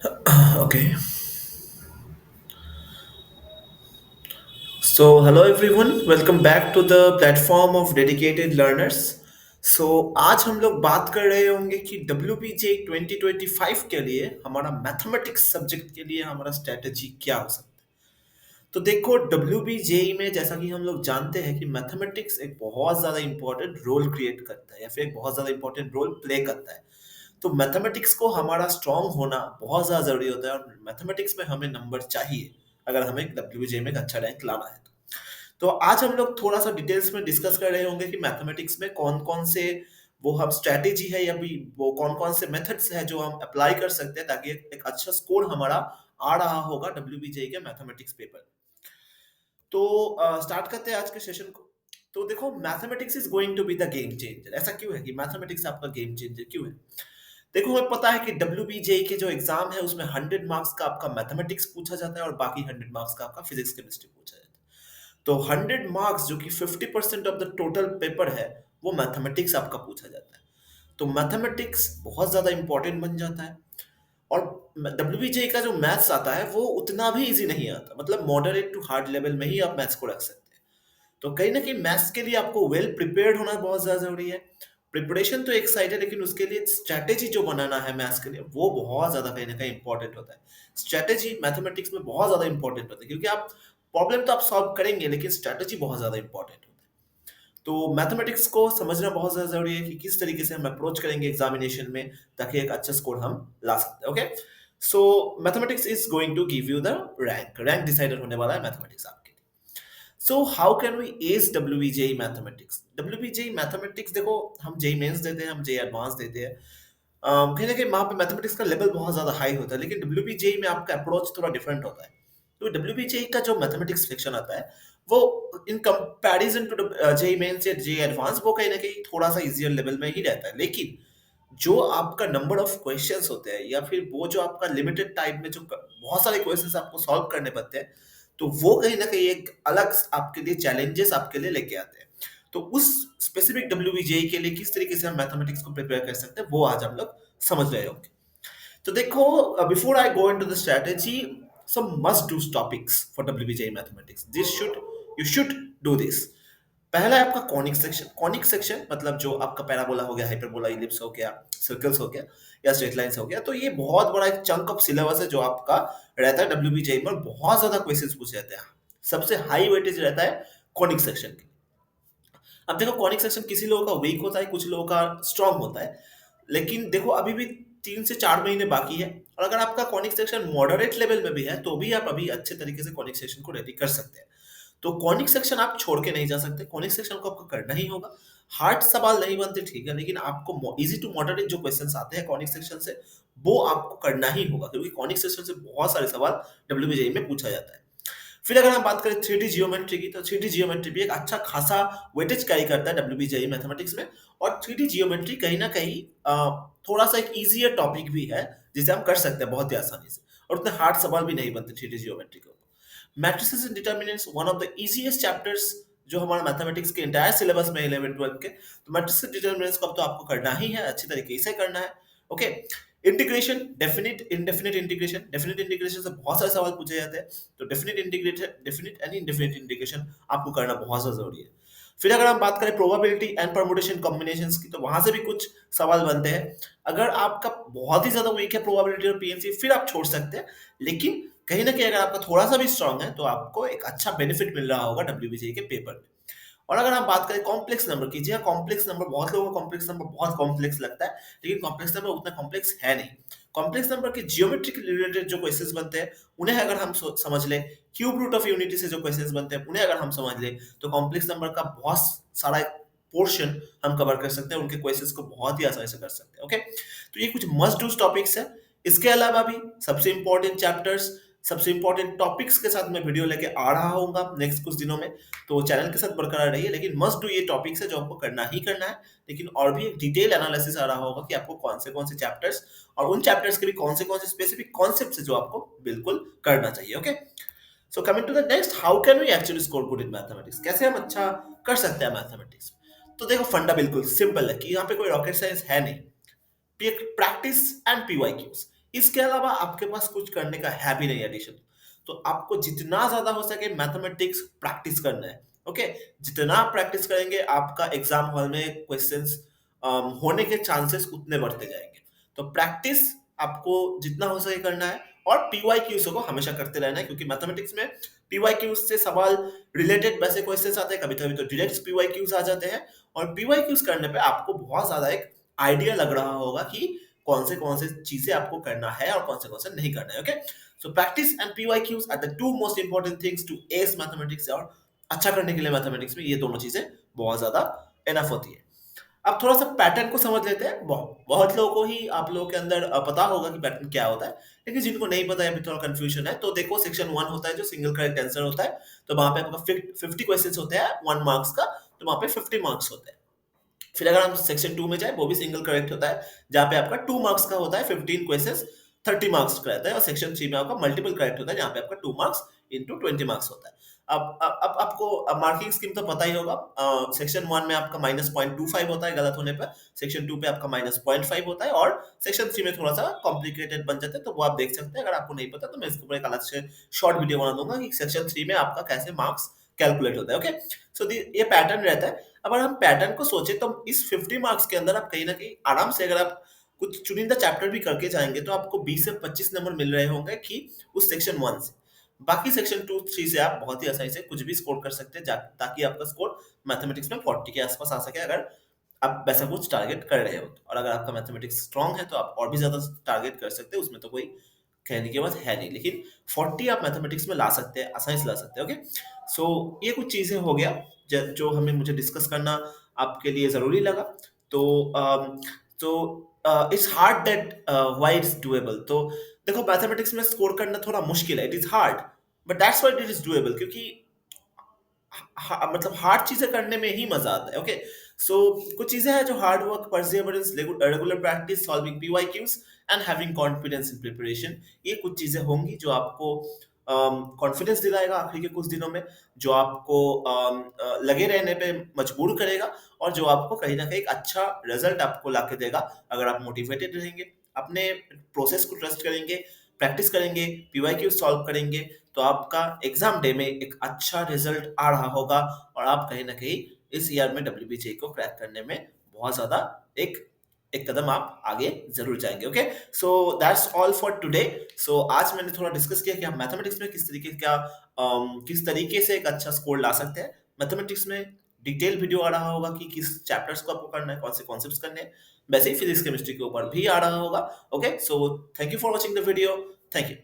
Okay. So, hello everyone. Welcome back to the platform of dedicated learners. So, आज हम लोग बात कर रहे होंगे कि WPJ 2025 के लिए हमारा मैथमेटिक्स सब्जेक्ट के लिए हमारा स्ट्रेटेजी क्या हो सकता है। तो देखो WPJई में जैसा कि हम लोग जानते हैं कि मैथमेटिक्स एक बहुत ज़्यादा इंपॉर्टेंट रोल क्रिएट करता है या फिर एक बहुत ज़्यादा इंपॉर्टेंट रोल प्ले करता है। तो मैथमेटिक्स को हमारा स्ट्रांग होना बहुत ज़्यादा ज़रूरी होता है और मैथमेटिक्स में हमें नंबर चाहिए अगर हमें WPJ में एक अच्छा रैंक लाना है तो आज हम लोग थोड़ा-सा डिटेल्स में डिस्कस कर रहे होंगे कि मैथमेटिक्स में कौन-कौन से वो हम स्ट्रैटेजी है या भी वो कौन-कौन से मेथड्स हैं जो हम अप्लाई कर सकते हैं ताकि एक एक अच्छा स्कोर हमारा आ रहा होगा WBJ के मैथमेटिक्स पेपर। तो स्टार्ट करते हैं आज के सेशन को। तो देखो mathematics is going to be the game changer. ऐसा क्यों है कि मैथमेटिक्स आपका गेम चेंजर क्यों है? देखो हमें पता है कि WBJ के जो एग्ज़ाम है उसमें 100 मार्क्स का आपका मैथमेटिक्स पूछा जाता है और बाकी 100 मार्क्स का आपका फिजिक्स, केमिस्ट्री पूछा जाता है। तो 100 मार्क्स जो कि 50% ऑफ द टोटल पेपर है, वो मैथमेटिक्स आपका पूछा जाता है। तो मैथमेटिक्स बहुत ज़्यादा इम्पोर्टेंट बन जाता है और WBJ का जो मैथ्स आता है, वो उतना भी ईज़ी नहीं आता। मतलब मॉडरेट टू हार्ड लेवल में ही आप मैथ्स को रख सकते हैं। तो कहीं न कहीं मैथ्स के लिए आपको वेल प्रिपेयर्ड होना बहुत ज़्यादा ज़रूरी है। प्रिपरेशन तो एक साइड है, लेकिन उसके लिए स्ट्रैटेजी जो बनाना है मैथ्स के लिए, वो बहुत ज़्यादा कहीं न कहीं इम्पोर्टेंट होता है। स्ट्रैटेजी मैथमेटिक्स में बहुत ज़्यादा इम्पोर्टेंट होता है क्योंकि आप प्रॉब्लम तो आप सॉल्व करेंगे, लेकिन स्ट्रैटेजी बहुत ज़्यादा इम्पोर्टेंट होता है। तो मैथमेटिक्स को समझना बहुत ज़्यादा ज़रूरी है कि किस तरीके से हम अप्रोच करेंगे एग्ज़ामिनेशन में ताकि एक अच्छा स्कोर हम ला सकते हैं, okay? So mathematics is going to give you the rank decider होने वाला है मैथमेटिक्स आपके लिए। So how can we ace WBJE mathematics? WBJE mathematics देखो हम जेईई मेंस देते हैं, हम जेईई एडवांस देते हैं। कहीं न कहीं वहाँ पे मैथमेटिक्स का लेवल बहुत ज़्यादा हाई होता है, लेकिन WBJE में आपका अप्रोच थोड़ा डिफरेंट होता है। तो WBJE का जो मैथमेटिक्स सेक्शन आता है, वो in comparison to JEE mains या जेईई एडवांस वो कहीं न कहीं थोड़ा-सा ईज़ियर लेवल में ही रहता है। लेकिन जो आपका नंबर ऑफ क्वेश्चंस होते हैं या फिर वो जो आपका लिमिटेड टाइम में जो बहुत सारे क्वेश्चंस आपको सॉल्व करने पड़ते हैं, तो वो कहीं न कहीं एक अलग आपके लिए चैलेंजेस आपके लिए लेके आते हैं। तो उस स्पेसिफिक WBJE के लिए किस तरीके से हम मैथमेटिक्स को प्रिपेयर कर सकते हैं, वो आज हम लोग समझ रहे होंगे। तो देखो before I go into the strategy, some must do topics for WBJE mathematics. This should you should do this. पहला है आपका कॉनिक सेक्शन। कॉनिक सेक्शन मतलब जो आपका पैराबोला हो गया, हाइपरबोला, इलिप्स हो गया, सर्कल्स हो गया या स्ट्रेट लाइन्स हो गया। तो ये बहुत बड़ा एक चंक ऑफ सिलेबस है जो आपका रहता है WBJE में और बहुत ज़्यादा क्वेश्चंस पूछे जाते हैं। सबसे हाई वेटेज रहता है कॉनिक सेक्शन की। अब देखो कॉनिक सेक्शन किसी लोगों का वीक होता है, कुछ लोगों का स्ट्रांग होता है। लेकिन देखो अभी भी 3 से 4 महीने बाकी है और अगर आपका कॉनिक सेक्शन मॉडरेट लेवल में भी है, तो भी आप अभी अच्छे तरीके से कॉनिक सेक्शन को रेडी कर सकते हैं। तो कॉनिक सेक्शन आप छोड़ के नहीं जा सकते, कॉनिक सेक्शन को आपको करना ही होगा। हार्ड सवाल नहीं बनते ठीक है, लेकिन आपको ईज़ी टू मॉडरेट जो क्वेश्चंस आते हैं कॉनिक सेक्शन से, वो आपको करना ही होगा क्योंकि कॉनिक सेक्शन से बहुत सारे सवाल डब्ल्यूबीजेई में पूछा जाता है। फिर अगर हम बात करें 3D जियोमेट्री की, तो 3D जियोमेट्री भी एक अच्छा खासा वेटेज कैरी करता है WBJE मैथमेटिक्स में और 3D जियोमेट्री कहीं न कहीं थोड़ा-सा एक ईज़ियर टॉपिक भी है, जिसे हम कर सकते हैं बहुत ही आसानी से और उतने हार्ड सवाल भी नहीं बनते 3D जियोमेट्री के ऊपर। Matrices and determinants one of the easiest chapters जो हमारा मैथमेटिक्स के एंटायर सिलेबस में 11-12 के, तो मैट्रिसेस डिटरमिनेंट्स को अब तो आपको करना ही है, अच्छी तरीके से करना है, okay? Integration, definite, indefinite integration, definite integration से बहुत सारे सवाल पूछे जाते हैं। तो definite integrated definite and indefinite integration आपको करना बहुत ज़्यादा ज़रूरी है। फिर अगर हम बात करें प्रोबेबिलिटी एंड परमुटेशन कॉम्बिनेशंस की, तो वहाँ से भी कुछ सवाल बनते हैं। अगर आपका बहुत ही ज़्यादा वीक है प्रोबेबिलिटी और पीएनसी, फिर आप छोड़ सकते हैं। लेकिन कहीं न कहीं अगर आपका थोड़ा-सा भी स्ट्रॉन्ग है, तो आपको एक अच्छा बेनिफिट मिल रहा होगा डब्ल्यूबीजेई के पेपर में। और अगर हम बात करें कॉम्प्लेक्स नंबर की, जी हाँ, कॉम्प्लेक्स नंबर बहुत लोगों को कॉम्प्लेक्स नंबर बहुत कॉम्प्लेक्स लगता है, लेकिन कॉम्प्लेक्स नंबर उतना कॉम्प्लेक्स है नहीं। कॉम्प्लेक्स नंबर के ज्योमेट्री के रिलेटेड जो क्वेश्चंस बनते हैं, उन्हें अगर हम समझ लें, क्यूब रूट ऑफ यूनिटी से जो क्वेश्चंस बनते हैं, उन्हें अगर हम समझ लें, तो कॉम्प्लेक्स नंबर का बहुत सारा पोर्शन हम कवर कर सकते हैं, उनके क्वेश्चंस को बहुत ही आसानी से कर सकते हैं, ओके? तो ये कुछ मस्ट डू टॉपिक्स है। इसके अलावा भी सबसे इंपॉर्टेंट चैप्टर्स, सबसे इंपॉर्टेंट टॉपिक्स के साथ मैं वीडियो लेके आ रहा हूँगा नेक्स्ट कुछ दिनों में। तो चैनल के साथ बरकरार रहिए, लेकिन मस्ट डू ये टॉपिक्स है जो आपको करना ही करना है। लेकिन और भी एक डिटेल एनालिसिस आ रहा होगा कि आपको कौन से चैप्टर्स और उन चैप्टर्स के भी कौन से स्पेसिफिक कॉन्सेप्ट्स है जो आपको बिल्कुल करना चाहिए, okay? So coming to the next, how can we actually score good in mathematics? कैसे हम अच्छा कर सकते हैं मैथमेटिक्स? तो देखो फंडा बिल्कुल सिंपल है कि यहाँ पे कोई रॉकेट साइंस है नहीं। प्रैक्टिस एंड पीवाईक्यूज, इसके अलावा आपके पास कुछ करने का है भी नहीं एडिशन। तो आपको जितना ज़्यादा हो सके मैथमेटिक्स प्रैक्टिस करना है, ओके? जितना आप प्रैक्टिस करेंगे, आपका एग्ज़ाम हॉल में क्वेश्चंस होने के चांसेस उतने बढ़ते जाएँगे। तो प्रैक्टिस आपको जितना हो सके करना है और पीवाईक्यूज़ को हमेशा करते रहना है, क्योंकि मैथमेटिक्स में पीवाईक्यूज़ से सवाल रिलेटेड वैसे क्वेश्चंस आते हैं, कभी-कभी तो डायरेक्ट पीवाईक्यूज़ आ जाते हैं और पीवाईक्यूज़ करने पे आपको बहुत ज़्यादा एक आइडिया लग रहा होगा कि कौन से चीज़ें आपको करना है और कौन से नहीं करना है, okay? So practice and PYQs are the two most important things to ace mathematics, और अच्छा करने के लिए मैथमेटिक्स में ये दोनों चीज़ें बहुत ज़्यादा इनफ होती है। अब थोड़ा-सा पैटर्न को समझ लेते हैं। बहुत लोगों को ही, आप लोगों के अंदर पता होगा कि पैटर्न क्या होता है, लेकिन जिनको नहीं पता है, अभी थोड़ा कन्फ्यूजन है, तो देखो सेक्शन 1 होता है जो सिंगल करेक्ट आंसर होता है, तो वहाँ पे आपका 50 क्वेश्चंस होते हैं 1 मार्क्स का, तो वहाँ पे 50 मार्क्स होते हैं। फिर अगर हम सेक्शन 2 में जाए, वो भी सिंगल करेक्ट होता है, जहाँ पे आपका 2 मार्क्स का होता है, 15 क्वेश्चंस 30 मार्क्स का रहता है, और सेक्शन 3 में आपका मल्टीपल करेक्ट होता है, जहाँ पे आपका 2 मार्क्स इंटू 20 मार्क्स होता है। अब आपको मार्किंग स्कीम तो पता ही होगा। सेक्शन 1 में आपका माइनस 0.25 होता है गलत होने पर, सेक्शन 2 पे आपका माइनस 0.5 होता है, और सेक्शन 3 में थोड़ा सा कॉम्प्लिकेटेड बन जाता है, तो वो आप देख सकते हैं। अगर आपको नहीं पता तो मैं इसके ऊपर एक अलग से शॉर्ट वीडियो बना दूंगा कि सेक्शन 3 में आपका कैसे मार्क्स कैलकुलेट होता है, ओके? सो ये पैटर्न रहता है। अब अगर हम पैटर्न को सोचे, तो इस 50 मार्क्स के अंदर आप कहीं ना कहीं आराम से, अगर आप कुछ चुनिंदा चैप्टर भी करके जाएंगे, तो आपको 20 से 25 नंबर मिल रहे होंगे कि उस सेक्शन 1 से। बाकी सेक्शन 2 3 से आप बहुत ही आसानी से कुछ भी स्कोर कर सकते हैं, ताकि आपका स्कोर मैथमेटिक्स में 40 के आसपास आ सके, अगर आप वैसा कुछ टारगेट कर रहे हो तो। और अगर आपका मैथमेटिक्स स्ट्रांग है, तो आप और भी ज्यादा टारगेट कर सकते हैं, उसमें तो कोई कहने की बात है नहीं, लेकिन 40 आप मैथमेटिक्स में ला सकते हैं, आसानी से ला सकते हैं, ओके? सो ये कुछ चीजें हो गया जो हमें मुझे डिस्कस करना आपके लिए जरूरी लगा। तो तो it's hard that why it's doable. तो देखो, मैथमेटिक्स में स्कोर करना थोड़ा मुश्किल है, it is hard, but that's why it is doable, क्योंकि मतलब हार्ड चीजें करने में ही मजा आता है, ओके? सो कुछ चीजें हैं जो hard work, perseverance, regular practice, solving PYQs and having confidence in preparation, ये कुछ चीजें होंगी जो आपको कॉन्फिडेंस दिलाएगा आखिरी के कुछ दिनों में, जो आपको लगे रहने पे मजबूर करेगा, और जो आपको कहीं ना कहीं एक अच्छा रिजल्ट आपको ला के देगा, अगर आप मोटिवेटेड रहेंगे, अपने प्रोसेस को ट्रस्ट करेंगे, प्रैक्टिस करेंगे, पीवाईक्यू सॉल्व करेंगे, तो आपका एग्जाम डे में एक अच्छा रिजल्ट आ रहा होगा, और आप कहीं ना कहीं इस ईयर में डब्ल्यूबीजे को क्रैक करने में बहुत ज्यादा एक एक कदम आप आगे जरूर जाएंगे, okay? So that's all for today. So आज मैंने थोड़ा डिस्कस किया कि हम मैथमेटिक्स में किस तरीके से एक अच्छा स्कोर ला सकते हैं। मैथमेटिक्स में डिटेल वीडियो आ रहा होगा कि किस चैप्टर्स को आपको करना है, कौन से कॉन्सेप्ट्स करने हैं। वैसे ही फिजिक्स केमिस्ट्री के ऊपर भी आ रहा होगा, okay? So thank you for watching the video. Thank you.